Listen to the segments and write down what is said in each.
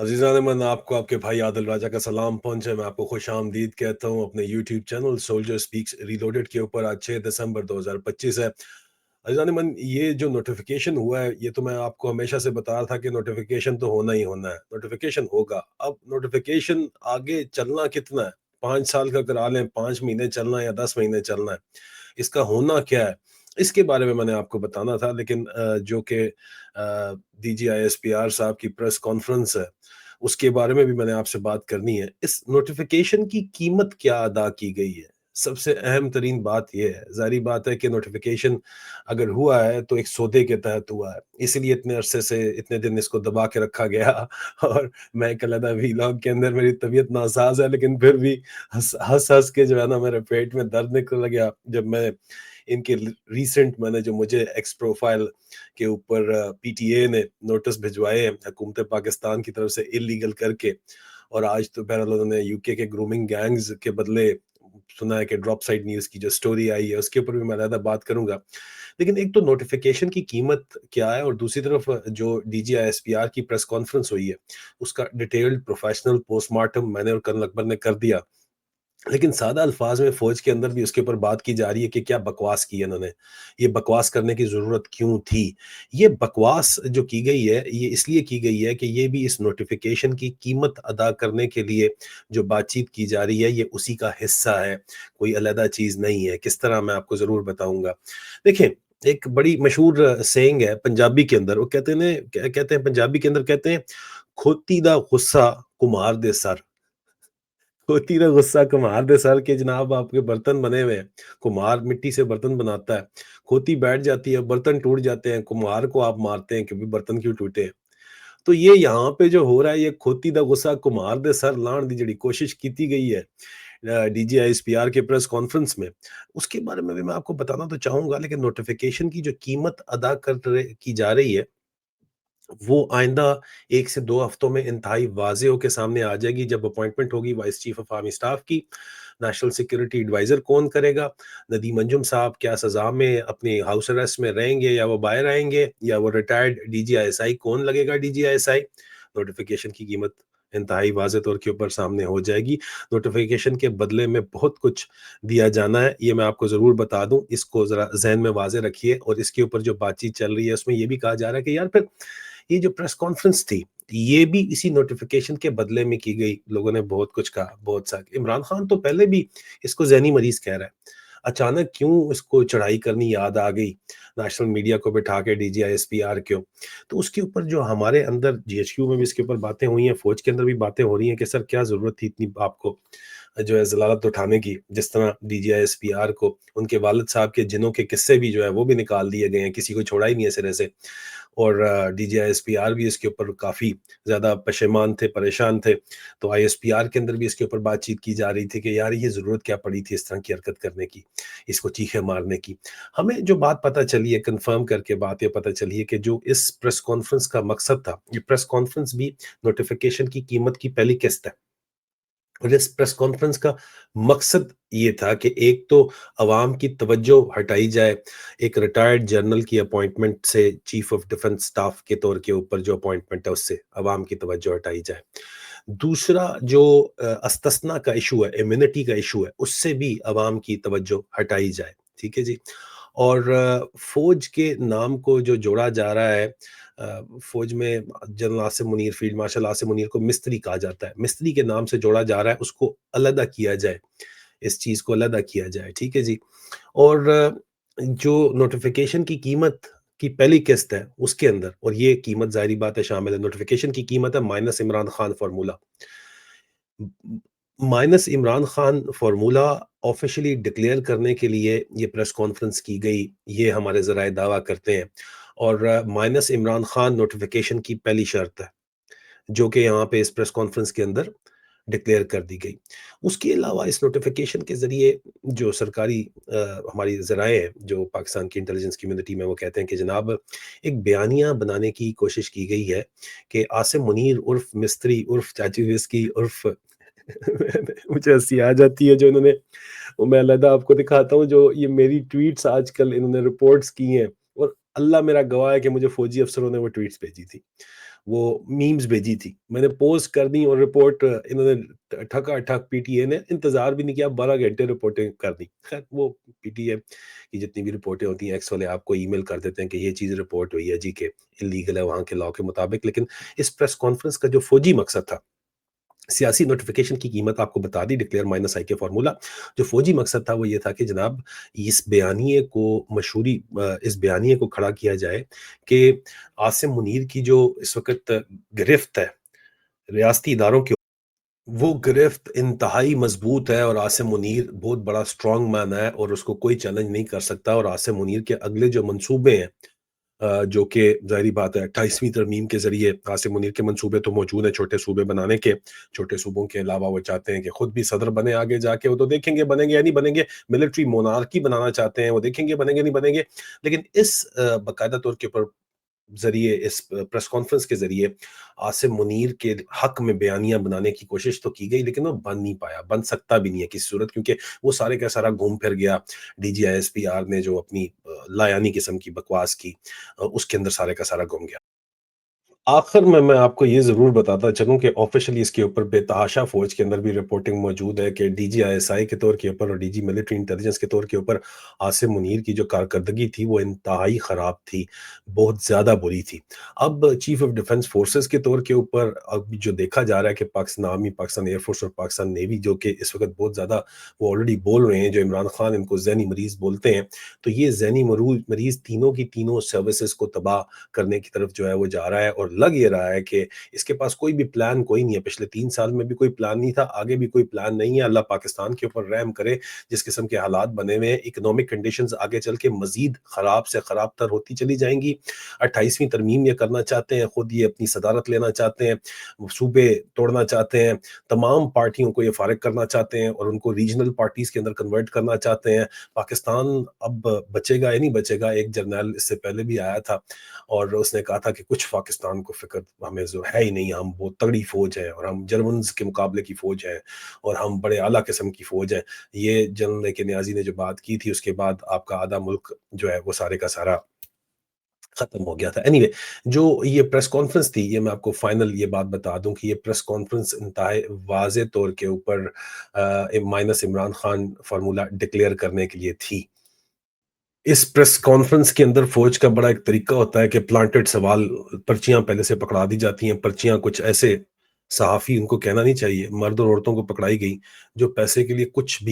अज़ीज़ान मन आपको आपके भाई आदिल राजा का सलाम पहुंचे। मैं आपको खुश आमदीद कहता हूं अपने YouTube channel soldier speaks reloaded के ऊपर। आज 6 दिसंबर 2025 है। अज़ीज़ान मन, ये जो नोटिफिकेशन हुआ है, ये तो मैं आपको हमेशा से बता रहा था कि नोटिफिकेशन तो होना ही होना है, नोटिफिकेशन होगा। अब नोटिफिकेशन आगे चलना कितना है, 5 साल का करा लें, 5 महीने चलना है या 10 महीने चलना है, इसका होना क्या है, इसके बारे में मैंने आपको बताना था। लेकिन जो कि DGISPR साहब की प्रेस कॉन्फ्रेंस है, उसके बारे में भी मैंने आपसे बात करनी है। इस नोटिफिकेशन की कीमत क्या अदा की गई है, सबसे अहम तरीन बात यह है। जाहिर बात है कि नोटिफिकेशन अगर हुआ है तो एक सौदे के तहत हुआ है, इसलिए इतने अरसे से इतने दिन इसको दबा के रखा गया। और मैं एक अलग वीलॉग के अंदर, मेरी तबीयत नासाज है लेकिन फिर भी हंस हंस हंस के जो है ना, मेरे पेट में दर्द निकल गया जब मैं इनके रिसेंट, मैंने जो मुझे एक्स प्रोफाइल के ऊपर PTA ने नोटिस भिजवाए हैं हुकूमत पाकिस्तान की तरफ से इलीगल करके। और आज तो बहरहाल उन्होंने UK के ग्रूमिंग गैंग्स के बदले सुना है कि ड्रॉप साइड न्यूज़ की जो स्टोरी आई है उसके ऊपर भी मैं ज़्यादा बात करूंगा। लेकिन एक तो नोटिफिकेशन की कीमत क्या है, और दूसरी तरफ जो DGISPR की प्रेस कॉन्फ्रेंस हुई है उसका डिटेल्ड प्रोफेशनल पोस्टमार्टम मैंने और कर्नल अकबर ने कर दिया। लेकिन सादा अल्फाज में फौज के अंदर भी उसके ऊपर बात की जा रही है कि क्या बकवास की है इन्होंने, ये बकवास करने की जरूरत क्यों थी। ये बकवास जो की गई है ये इसलिए की गई है कि ये भी इस नोटिफिकेशन की कीमत अदा करने के लिए जो बातचीत की जा रही है ये उसी का हिस्सा है, कोई अलग चीज नहीं है। किस तरह, मैं आपको जरूर बताऊंगा। देखें, एक बड़ी मशहूर सेइंग है पंजाबी के अंदर, वो कहते हैं, कहते हैं पंजाबी के अंदर कहते हैं, खोती दा गुस्सा कुम्हार दे सर। होती ना गुस्सा कुम्हार दे सर के, जनाब आपके बर्तन बने हुए हैं, कुम्हार मिट्टी से बर्तन बनाता है, खोती बैठ जाती है, बर्तन टूट जाते हैं, कुम्हार को आप मारते हैं कि भी बर्तन क्यों टूटे हैं। तो ये यहाँ पे जो हो रहा है, ये खोती दा गुस्सा कुम्हार दे सर लाण दी जड़ी कोशिश की गई है DGISPR के प्रेस कॉन्फ्रेंस में, उसके बारे में भी मैं आपको बताना तो चाहूंगा। लेकिन नोटिफिकेशन की जो कीमत अदा की जा रही है वो आइंदा 1 से 2 हफ्तों में इंतहाई वाज़ेह होके सामने आ जाएगी, जब अपॉइंटमेंट होगी vice chief of army staff की। नेशनल सिक्योरिटी एडवाइज़र कौन करेगा? नदीम अंजुम साहब क्या सज़ा में अपनी हाउस अरेस्ट में रहेंगे या वो बाहर आएँगे, या वो रिटायर्ड DGISI कौन लगेगा DGISI? नोटिफ़िकेशन की कीमत इंतहाई वाज़ेह तौर के ऊपर सामने हो जाएगी। नोटिफ़िकेशन के बदले में बहुत कुछ दिया जाना है, ये मैं आपको ज़रूर बता दूँ। इसको ज़रा ज़हन में वाज़ेह रखिए। और इसके ऊपर जो बातचीत चल रही है उसमें ये भी कहा जा रहा है कि यार फिर ये जो प्रेस कॉन्फ्रेंस थी, ये भी इसी नोटिफिकेशन के बदले में की गई। लोगों ने बहुत कुछ कहा, बहुत सा। इमरान खान तो पहले भी इसको ज़हनी मरीज कह रहा है, अचानक क्यों इसको चढ़ाई करनी याद आ गई, नेशनल मीडिया को बिठा के DGISPR क्यों? तो उसके ऊपर जो हमारे अंदर GHQ में भी इसके ऊपर बातें हुई हैं, फौज के अंदर भी बातें हो रही हैं कि सर क्या जरूरत थी इतनी आपको जो है जलालत उठाने की। जिस तरह DGISPR को उनके वालिद साहब के जिनों के किस्से भी जो है वो भी निकाल दिए गए हैं, किसी को छोड़ा ही नहीं है सिरे से। और DGISPR भी इसके ऊपर काफ़ी ज़्यादा पशेमान थे, परेशान थे। तो ISPR के अंदर भी इसके ऊपर बातचीत की जा रही थी कि यार ये ज़रूरत क्या पड़ी थी इस तरह की हरकत करने की, इसको चीखें मारने की। हमें जो बात पता चली है, कंफर्म करके बात ये पता चली है कि जो इस प्रेस कॉन्फ्रेंस का मकसद था, ये प्रेस कॉन्फ्रेंस भी नोटिफिकेशन की कीमत की पहली किस्त है। और इस प्रेस कॉन्फ्रेंस का मकसद ये था कि एक तो अवाम की तवज्जो हटाई जाए, एक रिटायर्ड जनरल की अपॉइंटमेंट से चीफ ऑफ डिफेंस स्टाफ के तौर के ऊपर जो अपॉइंटमेंट है उससे अवाम की तवज्जो हटाई जाए। दूसरा जो अस्तस्ना का इशू है, इम्यूनिटी का इशू है, उससे भी अवाम की तवज्जो हटाई जाए। ठीक है जी। और फौज के नाम को जो जोड़ा जा रहा है, फौज में general Asim Munir, field marshal Asim Munir को मिस्त्री कहा जाता है, मिस्त्री के नाम से जोड़ा जा रहा है, उसको अलहदा किया जाए, इस चीज को अलहदा किया जाए। ठीक है जी। और जो नोटिफिकेशन की कीमत की पहली किस्त है उसके अंदर, और ये कीमत जाहिर बात है शामिल है, नोटिफिकेशन की कीमत है minus Imran Khan formula. Minus Imran Khan formula officially declare करने के लिए ये प्रेस कॉन्फ्रेंस की गई, ये हमारे ज़राए दावा करते हैं। और माइनस इमरान खान नोटिफिकेशन की पहली शर्त है, जो कि यहाँ पे इस प्रेस कॉन्फ्रेंस के अंदर डिक्लेयर कर दी गई। उसके अलावा इस नोटिफिकेशन के ज़रिए जो सरकारी हमारी ज़राए हैं, जो पाकिस्तान की इंटेलिजेंस कम्युनिटी में, वो कहते हैं कि जनाब एक बयानिया बनाने की कोशिश की गई है कि आसिम मुनीर उर्फ मिस्त्री उर्फ चाची विस्की उर्फ मुझे हँसी आ जाती है जो इन्होंने, वो मैं अलहदा आपको दिखाता हूँ, जो ये मेरी ट्वीट्स आजकल इन्होंने रिपोर्ट्स की हैं, और अल्लाह मेरा गवाह है कि मुझे फौजी अफसरों ने वो ट्वीट्स भेजी थी। वो मीम्स भेजी थी। मैंने पोस्ट कर दी और रिपोर्ट इन्होंने ठका-ठक पीटीए ने इंतज़ार भी नहीं किया, 12 घंटे रिपोर्टिंग कर दी। ख़ैर वो पीटीए की जितनी भी रिपोर्टें होती हैं, एक्स वाले आपको ईमेल कर देते हैं कि ये चीज़ रिपोर्ट हुई है जी कि इल्लीगल है वहाँ के लॉ के मुताबिक। लेकिन इस प्रेस कॉन्फ्रेंस का जो फौजी मकसद था, सियासी नोटिफ़िकेशन की कीमत आपको बता दी, डिक्लेयर माइनस आई के फ़ॉर्मूला। जो फ़ौजी मकसद था वो ये था कि जनाब इस बयानिए को इस बयानिए को खड़ा किया जाए कि आसिम मुनीर की जो इस वक़्त गिरफ़्त है, रियासती इदारों की, वो गिरफ्त इंतहाई मजबूत है और आसिम मुनीर बहुत बड़ा स्ट्रॉन्ग मैन है और उसको कोई चैलेंज नहीं कर सकता। और आसिम मुनीर के अगले जो मंसूबे हैं, जो कि ज़ाहिर बात है 28वीं तरमीम के ज़रिए आसिम मुनीर के मंसूबे तो मौजूद हैं छोटे सूबे बनाने के। छोटे सूबों के अलावा वो चाहते हैं कि खुद भी सदर बने आगे जाके, वो तो देखेंगे बनेंगे या नहीं बनेंगे। मिलिट्री मोनार्की बनाना चाहते हैं, वो देखेंगे बनेंगे नहीं बनेंगे। लेकिन इस बाकायदा तौर के ऊपर ज़रिए इस प्रेस कॉन्फ्रेंस के ज़रिए आसिम मुनीर के हक में बयानियाँ बनाने की कोशिश तो की गई, लेकिन वो बन नहीं पाया, बन सकता भी नहीं है किसी सूरत, क्योंकि वो सारे का सारा घूम फिर गया। डीजीआईएसपीआर ने जो अपनी लायानी किस्म की बकवास की, उसके अंदर सारे का सारा घूम गया। आखिर में मैं आपको ये ज़रूर बताता चलूँ कि ऑफ़िशियली इसके ऊपर बेतहाशा फ़ौज के अंदर भी रिपोर्टिंग मौजूद है कि डीजीआईएसआई के तौर के ऊपर और डीजी मिलिट्री इंटेलिजेंस के तौर के ऊपर आसिम मुनीर की जो कारकर्दगी थी वो इंतहाई ख़राब थी, बहुत ज़्यादा बुरी थी। अब चीफ़ ऑफ डिफेंस फ़ोर्सेस के तौर के ऊपर अब जो देखा जा रहा है कि Pakistan army, Pakistan air force और पाकिस्तान नेवी जो कि इस वक़्त बहुत ज़्यादा वो ऑलरेडी बोल रहे हैं, जो इमरान खान इनको ज़हनी मरीज़ बोलते हैं, तो ये ज़हनी मरीज़ तीनों की तीनों सर्विसेज़ को तबाह करने की तरफ जो है वो जा रहा है। और लग ये रहा है कि इसके पास कोई भी प्लान कोई नहीं है। पिछले 3 साल में भी कोई प्लान नहीं था, आगे भी कोई प्लान नहीं है। अल्लाह पाकिस्तान के ऊपर रहम करे, जिस किस्म के हालात बने हुए हैं, इकोनॉमिक कंडीशंस आगे चल के मज़ीद ख़राब से ख़राब तर होती चली जाएँगी। 28वीं तरमीम ये करना चाहते हैं, खुद ये अपनी सदारत लेना चाहते हैं, सूबे तोड़ना चाहते हैं, तमाम पार्टियों को ये फ़ारिग करना चाहते हैं और उनको रीजनल पार्टीज़ के अंदर कन्वर्ट करना चाहते हैं। पाकिस्तान अब बचेगा या नहीं बचेगा, एक जर्नैल इससे पहले भी आया था और उसने कहा था कि कुछ पाकिस्तान को फ़िक्र हमें जो है ही नहीं, हम बहुत तगड़ी फ़ौज है और हम जर्मन्स के मुकाबले की फ़ौज है और हम बड़े आला किस्म की फ़ौज है। ये जनरल ए के नियाज़ी ने जो बात की थी, उसके बाद आपका आधा मुल्क जो है वो सारे का सारा खत्म हो गया था। एनीवे, जो ये प्रेस कॉन्फ्रेंस थी, ये मैं आपको फाइनल ये बात बता दूं कि ये प्रेस कॉन्फ्रेंस इंतहाई वाज़े तौर के ऊपर minus Imran Khan formula declare करने के लिए थी। इस प्रेस कॉन्फ्रेंस के अंदर फौज का बड़ा एक तरीका होता है कि प्लांटेड सवाल, पर्चियां पहले से पकड़ा दी जाती हैं। पर्चियां कुछ ऐसे, सहाफ़ी उनको कहना नहीं चाहिए, मर्द और औरतों को पकड़ाई गई, जो पैसे के लिए कुछ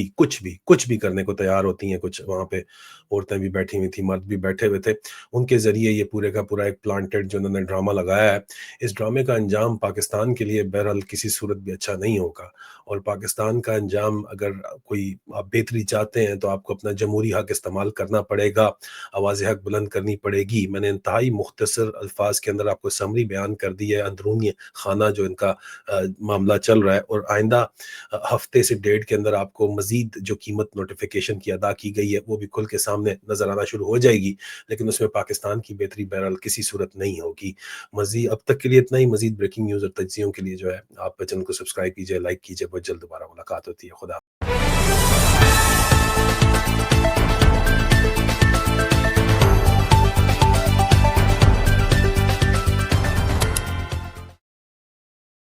भी करने को तैयार होती हैं। कुछ वहाँ पे औरतें भी बैठी हुई थी, मर्द भी बैठे हुए थे। उनके ज़रिए ये पूरे का पूरा एक प्लांटेड जो उन्होंने ड्रामा लगाया है, इस ड्रामे का अंजाम पाकिस्तान के लिए बहरहाल किसी सूरत भी अच्छा नहीं होगा। और पाकिस्तान का अंजाम, अगर कोई आप बेहतरी चाहते हैं, तो आपको अपना जमहूरी हक इस्तेमाल करना पड़ेगा, आवाज़ हक बुलंद करनी पड़ेगी। मैंने इंतहाई मुख्तसर अल्फाज के अंदर आपको समरी बयान कर दी है, अंदरूनी खाना जो इनका मामला चल रहा है। और आइंदा हफ्ते से डेढ़ के अंदर आपको मजीद जो कीमत नोटिफिकेशन की अदा की गई है वो भी खुल के सामने नजर आना शुरू हो जाएगी, लेकिन उसमें पाकिस्तान की बेहतरी बहरहाल किसी सूरत नहीं होगी। मजीद अब तक के लिए इतना ही। मजीद ब्रेकिंग न्यूज़ और तज्जियों के लिए जो है आप चैनल को सब्सक्राइब कीजिए, लाइक कीजिए। बहुत जल्द दोबारा मुलाकात होती है। खुदा